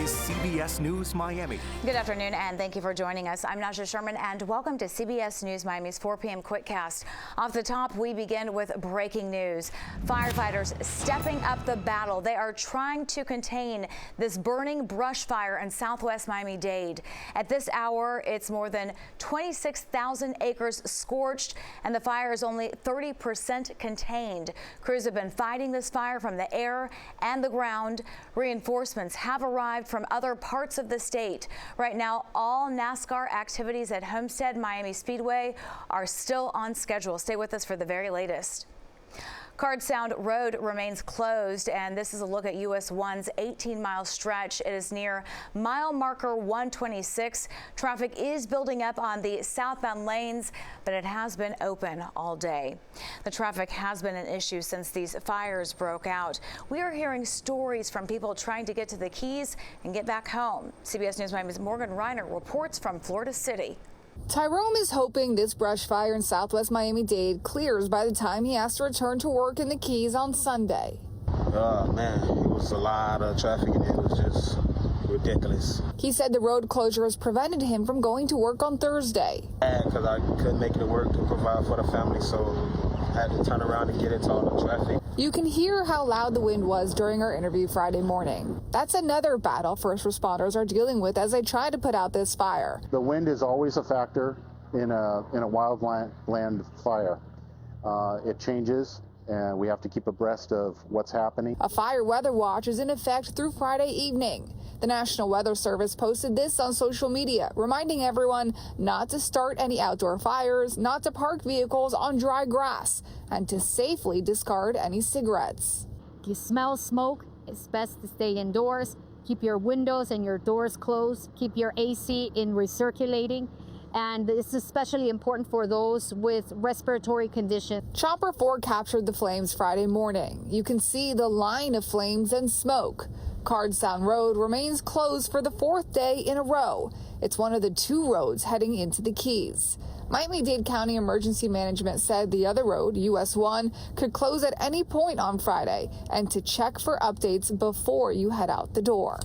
is CBS News Miami. Good afternoon, and thank you for joining us. I'm Najahe Sherman, and welcome to CBS News Miami's 4 p.m. Quickcast. Off the top, we begin with breaking news. Firefighters stepping up the battle. They are trying to contain this burning brush fire in Southwest Miami-Dade. At this hour, it's more than 26,000 acres scorched, and the fire is only 30% contained. Crews have been fighting this fire from the air and the ground. Reinforcements have arrived from other parts of the state. Right now, all NASCAR activities at Homestead Miami Speedway are still on schedule. Stay with us for the very latest. Card Sound Road remains closed, and this is a look at US 1's 18-mile stretch. It is near mile marker 126. Traffic is building up on the southbound lanes, but it has been open all day. The traffic has been an issue since these fires broke out. We are hearing stories from people trying to get to the Keys and get back home. CBS News Miami's Morgan Reiner reports from Florida City. Tyrone is hoping this brush fire in Southwest Miami-Dade clears by the time he has to return to work in the Keys on Sunday. Oh man, it was a lot of traffic and it was just ridiculous. He said the road closure has prevented him from going to work on Thursday. Because I couldn't make it to work to provide for the family, so I had to turn around and get into all the traffic. You can hear how loud the wind was during our interview Friday morning. That's another battle first responders are dealing with as they try to put out this fire. The wind is always a factor in a wildland fire. It changes, and we have to keep abreast of what's happening. A fire weather watch is in effect through Friday evening. The National Weather Service posted this on social media, reminding everyone not to start any outdoor fires, not to park vehicles on dry grass, and to safely discard any cigarettes. If you smell smoke, it's best to stay indoors. Keep your windows and your doors closed. Keep your AC in recirculating. And this is especially important for those with respiratory conditions. Chopper 4 captured the flames Friday morning. You can see the line of flames and smoke. Card Sound Road remains closed for the 4th day in a row. It's one of the 2 roads heading into the Keys. Miami-Dade County Emergency Management said the other road, US 1, could close at any point on Friday and to check for updates before you head out the door.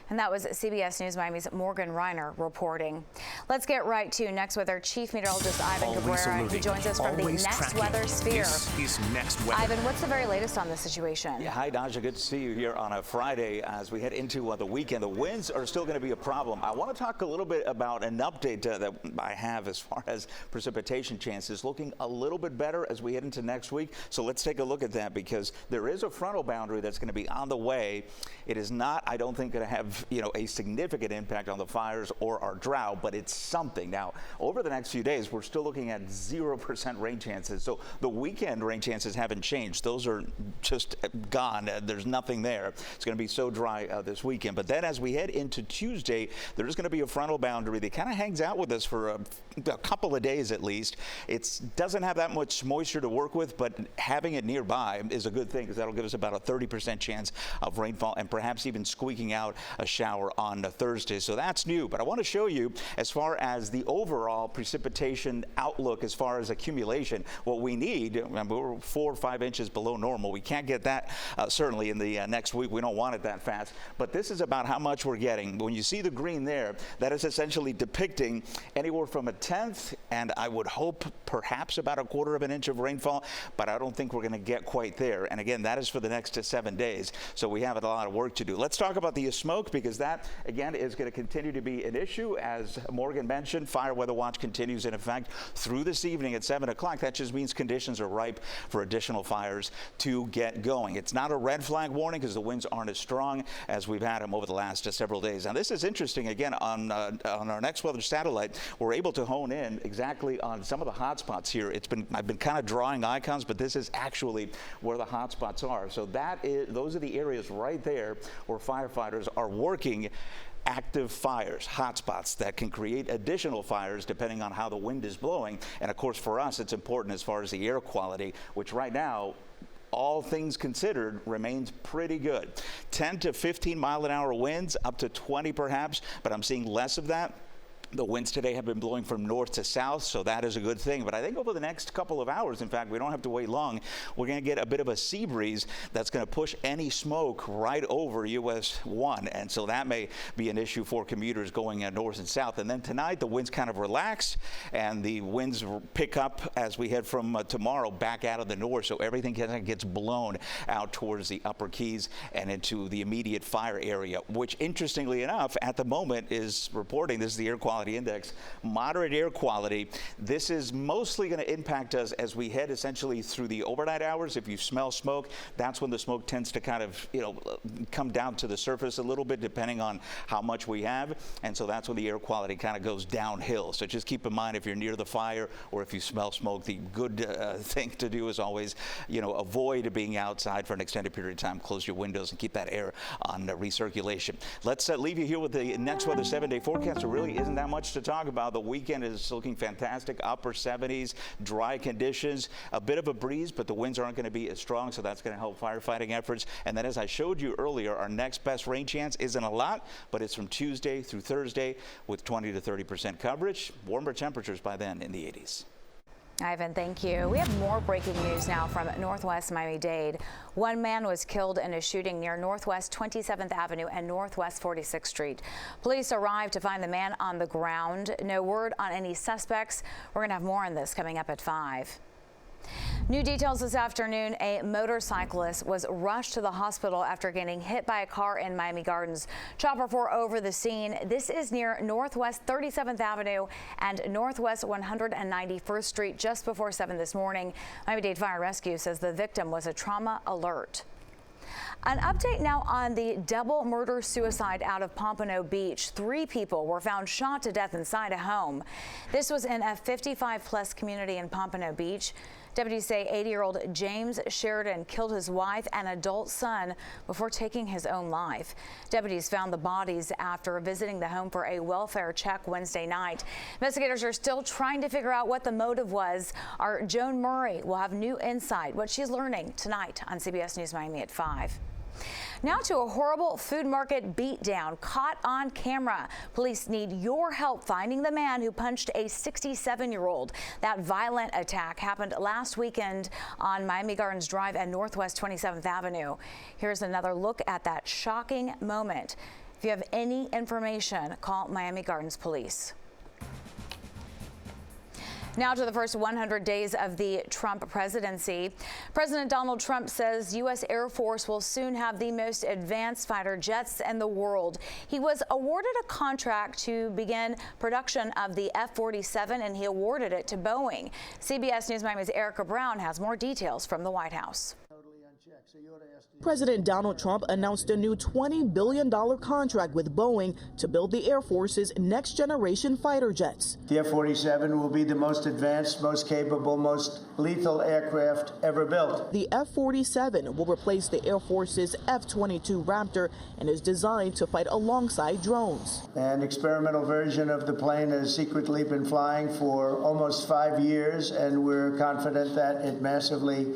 And that was CBS News Miami's Morgan Reiner reporting. Let's get right to next with our Chief Meteorologist Ivan Cabrera. He joins us from the Next Weather Sphere. This is Next Weather. Ivan, what's the very latest on this situation? Yeah, hi, Naja. Good to see you here on a Friday as we head into the weekend. The winds are still going to be a problem. I want to talk a little bit about an update that I have as far as precipitation chances. Looking a little bit better as we head into next week. So let's take a look at that because there is a frontal boundary that's going to be on the way. It is not, I don't think, going to have a significant impact on the fires or our drought, but it's something. Now, over the next few days, we're still looking at 0% rain chances. So the weekend rain chances haven't changed. Those are just gone. There's nothing there. It's going to be so dry this weekend. But then as we head into Tuesday, there's going to be a frontal boundary that kind of hangs out with us for a couple of days at least. It doesn't have that much moisture to work with, but having it nearby is a good thing because that'll give us about a 30% chance of rainfall and perhaps even squeaking out a shower on Thursday. So that's new, but I want to show you as far as the overall precipitation outlook as far as accumulation. What we need, remember, we're 4 or 5 inches below normal. We can't get that certainly in the next week. We don't want it that fast, but this is about how much we're getting. When you see the green there, that is essentially depicting anywhere from 1/10 and I would hope perhaps about 1/4 of an inch of rainfall, but I don't think we're going to get quite there. And again, that is for the next 7 days. So we have a lot of work to do. Let's talk about the smoke because that again is going to continue to be an issue. As Morgan mentioned, fire weather watch continues in effect through this evening at 7 o'clock. That just means conditions are ripe for additional fires to get going. It's not a red flag warning because the winds aren't as strong as we've had them over the last several days. Now this is interesting. Again, on our Next Weather satellite, we're able to hone in exactly on some of the hot spots here. I've been kind of drawing icons, but this is actually where the hot spots are. So those are the areas right there where firefighters are working active fires, hotspots that can create additional fires depending on how the wind is blowing. And of course, for us, it's important as far as the air quality, which right now, all things considered, remains pretty good. 10 to 15 mile an hour winds, up to 20 perhaps, but I'm seeing less of that. The winds today have been blowing from north to south, so that is a good thing. But I think over the next couple of hours, in fact, we don't have to wait long, we're going to get a bit of a sea breeze that's going to push any smoke right over US 1. And so that may be an issue for commuters going north and south. And then tonight, the winds kind of relax, and the winds pick up as we head from tomorrow back out of the north. So everything kind of gets blown out towards the upper Keys and into the immediate fire area, which, interestingly enough, at the moment is reporting, this is the air quality index, moderate air quality. This is mostly going to impact us as we head essentially through the overnight hours. If you smell smoke, that's when the smoke tends to kind of, come down to the surface a little bit, depending on how much we have. And so that's when the air quality kind of goes downhill. So just keep in mind, if you're near the fire or if you smell smoke, the good thing to do is always, avoid being outside for an extended period of time. Close your windows and keep that air on recirculation. Let's leave you here with the next weather 7-day forecast. There really isn't that much to talk about. The weekend is looking fantastic. Upper 70s, dry conditions, a bit of a breeze, but the winds aren't going to be as strong, so that's going to help firefighting efforts. And then, as I showed you earlier, our next best rain chance isn't a lot, but it's from Tuesday through Thursday with 20 to 30% coverage. Warmer temperatures by then in the 80s. Ivan, thank you. We have more breaking news now from Northwest Miami-Dade. One man was killed in a shooting near Northwest 27th Avenue and Northwest 46th Street. Police arrived to find the man on the ground. No word on any suspects. We're going to have more on this coming up at 5. New details this afternoon. A motorcyclist was rushed to the hospital after getting hit by a car in Miami Gardens. Chopper 4 over the scene. This is near Northwest 37th Avenue and Northwest 191st Street just before 7 this morning. Miami-Dade Fire Rescue says the victim was a trauma alert. An update now on the double murder-suicide out of Pompano Beach. 3 people were found shot to death inside a home. This was in a 55-plus community in Pompano Beach. Deputies say 80-year-old James Sheridan killed his wife and adult son before taking his own life. Deputies found the bodies after visiting the home for a welfare check Wednesday night. Investigators are still trying to figure out what the motive was. Our Joan Murray will have new insight, what she's learning tonight on CBS News Miami at 5. Now to a horrible food market beatdown caught on camera. Police need your help finding the man who punched a 67-year-old. That violent attack happened last weekend on Miami Gardens Drive and Northwest 27th Avenue. Here's another look at that shocking moment. If you have any information, call Miami Gardens Police. Now to the first 100 days of the Trump presidency. President Donald Trump says U.S. Air Force will soon have the most advanced fighter jets in the world. He was awarded a contract to begin production of the F-47, and he awarded it to Boeing. CBS News Miami's Erica Brown has more details from the White House. President Donald Trump announced a new $20 billion contract with Boeing to build the Air Force's next-generation fighter jets. The F-47 will be the most advanced, most capable, most lethal aircraft ever built. The F-47 will replace the Air Force's F-22 Raptor and is designed to fight alongside drones. An experimental version of the plane has secretly been flying for almost 5 years, and we're confident that it massively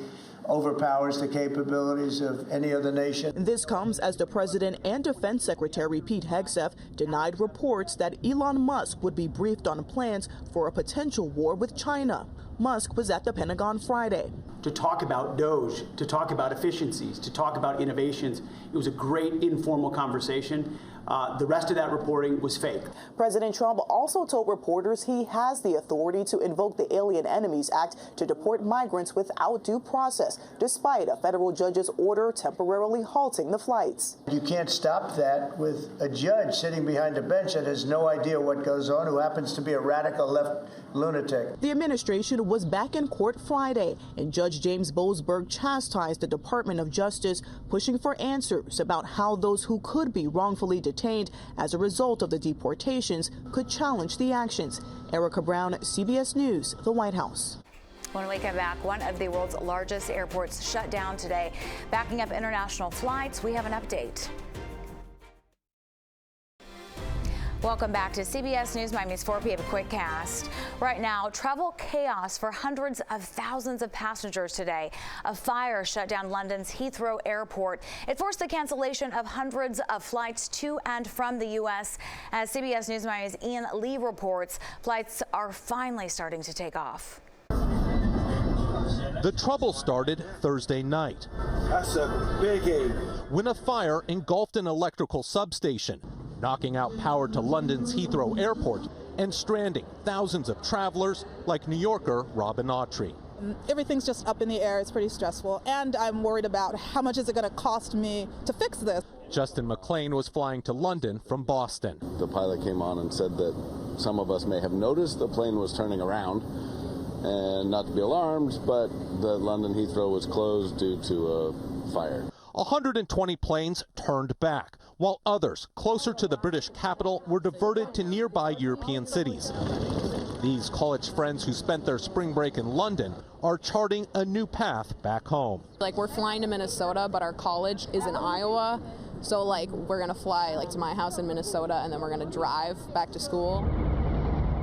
overpowers the capabilities of any other nation. This comes as the president and Defense Secretary Pete Hegseth denied reports that Elon Musk would be briefed on plans for a potential war with China. Musk was at the Pentagon Friday. To talk about DOGE, to talk about efficiencies, to talk about innovations. It was a great informal conversation. The rest of that reporting was fake. President Trump also told reporters he has the authority to invoke the Alien Enemies Act to deport migrants without due process, despite a federal judge's order temporarily halting the flights. You can't stop that with a judge sitting behind a bench that has no idea what goes on, who happens to be a radical left lunatic. The administration was back in court Friday, and Judge James Boasberg chastised the Department of Justice, pushing for answers about how those who could be wrongfully detained as a result of the deportations could challenge the actions. Erica Brown, CBS News, the White House. When we come back, one of the world's largest airports shut down today, backing up international flights. We have an update. Welcome back to CBS News Miami's 4 p.m. Quickcast. Right now, travel chaos for hundreds of thousands of passengers today. A fire shut down London's Heathrow Airport. It forced the cancellation of hundreds of flights to and from the U.S. As CBS News Miami's Ian Lee reports, flights are finally starting to take off. The trouble started Thursday night. That's a biggie. When a fire engulfed an electrical substation, knocking out power to London's Heathrow Airport and stranding thousands of travelers like New Yorker Robin Autry. Everything's just up in the air. It's pretty stressful. And I'm worried about how much is it going to cost me to fix this. Justin McLean was flying to London from Boston. The pilot came on and said that some of us may have noticed the plane was turning around and not to be alarmed, but the London Heathrow was closed due to a fire. 120 planes turned back, while others closer to the British capital were diverted to nearby European cities. These college friends who spent their spring break in London are charting a new path back home. We're flying to Minnesota, but our college is in Iowa. So we're gonna fly to my house in Minnesota, and then we're gonna drive back to school.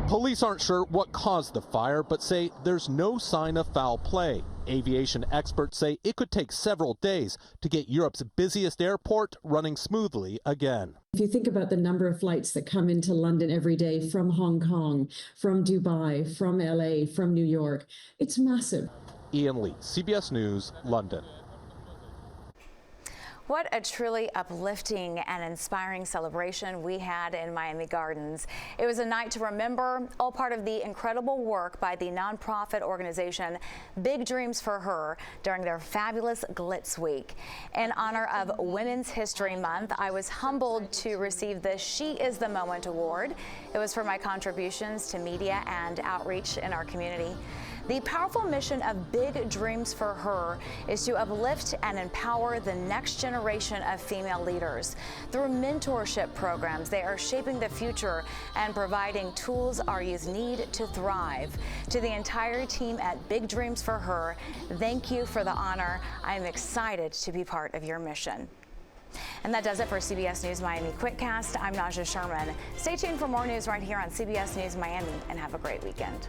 Police aren't sure what caused the fire, but say there's no sign of foul play. Aviation experts say it could take several days to get Europe's busiest airport running smoothly again. If you think about the number of flights that come into London every day from Hong Kong, from Dubai, from LA, from New York, it's massive. Ian Lee, CBS News, London. What a truly uplifting and inspiring celebration we had in Miami Gardens. It was a night to remember, all part of the incredible work by the nonprofit organization Big Dreams for Her during their fabulous Glitz Week. In honor of Women's History Month, I was humbled to receive the She is the Moment Award. It was for my contributions to media and outreach in our community. The powerful mission of Big Dreams for Her is to uplift and empower the next generation of female leaders. Through mentorship programs, they are shaping the future and providing tools our youth need to thrive. To the entire team at Big Dreams for Her, thank you for the honor. I am excited to be part of your mission. And that does it for CBS News Miami Quickcast. I'm Najahe Sherman. Stay tuned for more news right here on CBS News Miami, and have a great weekend.